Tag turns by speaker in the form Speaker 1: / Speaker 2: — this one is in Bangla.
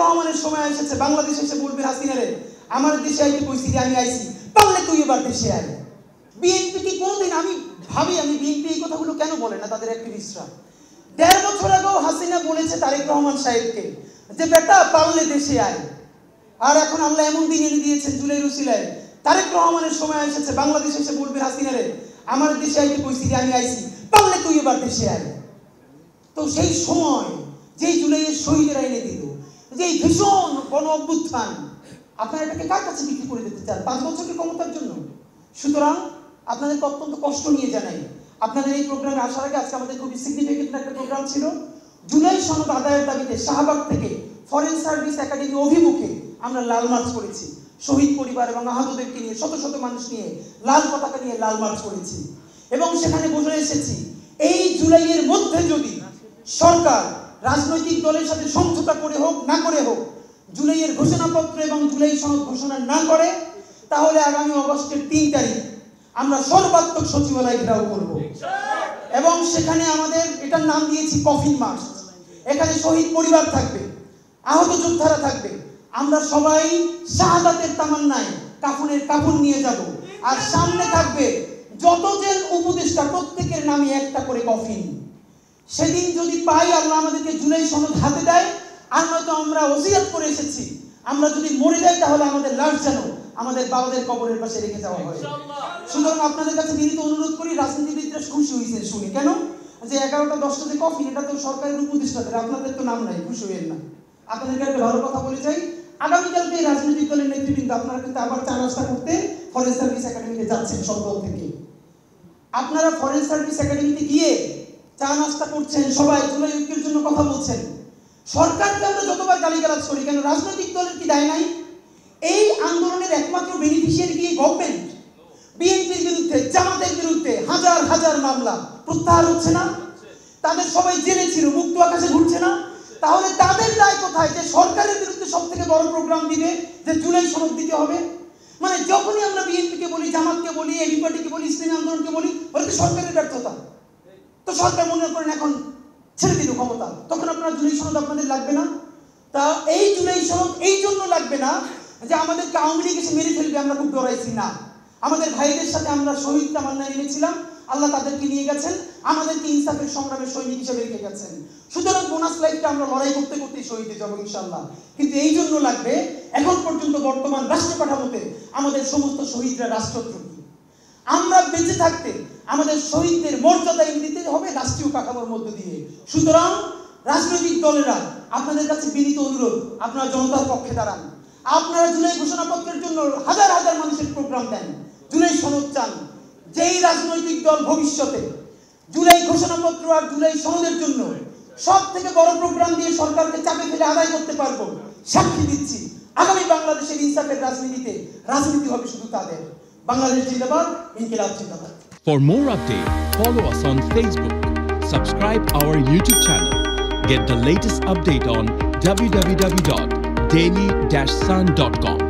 Speaker 1: রহমানের সময় এসেছে, বাংলাদেশে এসে বলবে হাসিনারে আমার দেশে আইতে কইছি যে আমি আইছি, পারলে তুই এবার দেশে আয়। বিএনপি কি কোনোদিন, আমি ভাবি আমি বিএনপি এই কথাগুলো কেন বলে না তাদের অ্যাক্টিভিস্টরা? ১.৫ বছর আগেও হাসিনা বলেছে তারেক রহমান সাহেবকে যে বেটা পারলে দেশে আয়। আর এখন আল্লাহ এমন দিন এনে দিয়েছেন জুলাই রুসিলায়, তারেক রহমানের সময় এসেছে, বাংলাদেশে এসে বলবে হাসিনারে আমার দেশে আইতে কইছি যে আমি আইছি, পারলে তুই এবার দেশে আয়। তো সেই সময় যেই জুলাইয়ের শহীদের আইনে দিল, যেই ভীষণ গণ অভ্যুত্থান, আপনারা এটাকে কার কাছে বিক্রি করে দিতে চান? ৫ বছরের ক্ষমতার জন্য? সুতরাং আপনাদেরকে অত্যন্ত কষ্ট নিয়ে জানাই, আপনাদের এই প্রোগ্রামে আসার আগে আজকে আমাদের খুবই সিগনিফিকেন্ট একটা প্রোগ্রাম ছিল। জুলাই সনদ আদায়ের দাবিতে শাহবাগ থেকে ফরেন সার্ভিস একাডেমি অভিমুখে আমরা লাল মার্চ করেছি। শহীদ পরিবার এবং আহতদেরকে নিয়ে শত শত মানুষ নিয়ে লাল পতাকা নিয়ে লাল মার্চ করেছি এবং সেখানে বলে এসেছি এই জুলাইয়ের মধ্যে যদি সরকার রাজনৈতিক দলের সাথে সমঝোতা করে হোক না করে হোক, জুলাইয়ের ঘোষণাপত্র এবং জুলাই সনদ ঘোষণা না করে, তাহলে আগামী অগস্টের ৩ তারিখ আমরা সর্বাত্মক সচিবালয় ঘেরাও করব এবং সেখানে আমাদের এটার নাম দিয়েছি কফিন মার্চ। এখানে শহীদ পরিবার থাকবে, আহত যোদ্ধারা থাকবে, আমরা সবাই শাহাদাতের তামান্নায় কাফনের কাফন নিয়ে যাব। আর সামনে থাকবে যতজন উপদেষ্টা, প্রত্যেকের নামে একটা করে কফিন। সেদিন যদি পাই, আল্লাহ আমাদেরকে জুলাই সনদ হাতে দেয়, আর নয়তো আমরা ওসিয়ত করে এসেছি আমরা যদি মরে যাই তাহলে আমাদের লাশ যেন আমাদের বাবাদের কবরের পাশে রেখে যাওয়া হয়। সুতরাং আপনাদের কাছে বিনীত অনুরোধ করি, রাজনীতিবিদরা খুশি হয়েছে শুনি কেন যে 11টা 10টা যে কফিন, এটা তো সরকারের উপদেষ্টাদের, আপনাদের তো নাম নাই, খুশি হইেন না। আপনাদেরকে একটা ভালো কথা বলে যাই, আগামীকালকে এই রাজনৈতিক দলের নেতৃবৃন্দ আপনারা কিন্তু আবার চা নাস্তা করতে ফরেন সার্ভিস একাডেমিতে যাচ্ছেন সব দল থেকে। আপনারা ফরেন সার্ভিস একাডেমিতে গিয়ে চা নাস্তা করছেন, সবাই জুলাই ঐক্যের জন্য কথা বলছেন। সরকারকে আমরা যতবার গালিগালাজ করি কেন, রাজনৈতিক দলের কি দায় নাই? এই আন্দোলনের একমাত্র বেনিফিশিয়ারি কি গভর্নমেন্ট? বিএনপির বিরুদ্ধে, জামাতের বিরুদ্ধে হাজার হাজার মামলা প্রত্যাহার হচ্ছে না? তাদের সবাই জেলে ছিল, মুক্ত আকাশে ঘুরছে না? তাহলে তাদের দায় কোথায় যে সরকারের বিরুদ্ধে সব থেকে বড় প্রোগ্রাম দিবে যে জুলাই সনদ দিতে হবে? মানে যখনই আমরা বিএনপিকে বলি, জামাতকে বলি, এবি পার্টিকে বলি, ইসলামী আন্দোলনকে বলি, ওরা তো সরকারের ব্যর্থতা। তো সরকার মনে করেন এখন ছেড়ে দিল ক্ষমতা, তখন আপনার জুলাই সনদ আপনাদের লাগবে না? তা এই জুলাই সনদ এই জন্য লাগবে না যে আমাদেরকে আওয়ামী লীগ এসে মেরে ফেলবে, আমরা খুব ডরাইছি না। আমাদের ভাইদের সাথে আমরা শহীদ তামান্নায় এনেছিলাম, আল্লাহ তাদেরকে নিয়ে গেছেন, আমাদেরকে ইনসাফের সংগ্রামের সৈনিক হিসেবে রেখে গেছেন। সুতরাং বোনাস লাইফটা আমরা লড়াই করতে করতেই শহীদ হয়ে যাবো ইনশাল্লাহ। কিন্তু এই জন্য লাগবে, এখন পর্যন্ত বর্তমান রাষ্ট্র কাঠামোতে আমাদের সমস্ত শহীদরা রাষ্ট্রদ্রোহী। আমরা বেঁচে থাকতে আমাদের শহীদদের মর্যাদা এনে দিতে হবে রাষ্ট্রীয় কাঠামোর মধ্য দিয়ে। সুতরাং রাজনৈতিক দলেরা আপনাদের কাছে বিনীত অনুরোধ, আপনারা জনতার পক্ষে দাঁড়ান। আপনারা জুলাই ঘোষণাপত্রের জন্য হাজার হাজার মানুষের প্রোগ্রাম দেন, জুলাই সনদ চান। যেই রাজনৈতিক দল ভবিষ্যতে জুলাই ঘোষণাপত্র আর জুলাই সনদের জন্য সব থেকে বড় প্রোগ্রাম দিয়ে সরকারকে চাপে ফেলে আদায় করতে পারবো, সাক্ষী দিচ্ছি আগামী বাংলাদেশের ইনসাফের রাজনীতিতে রাজনীতি হবে শুধু তাদের। বাংলাদেশ জিন্দাবাদ, ইনকিলাব জিন্দাবাদ।
Speaker 2: For more updates, follow us on Facebook, subscribe our YouTube channel, get the latest update on www.daily-sun.com.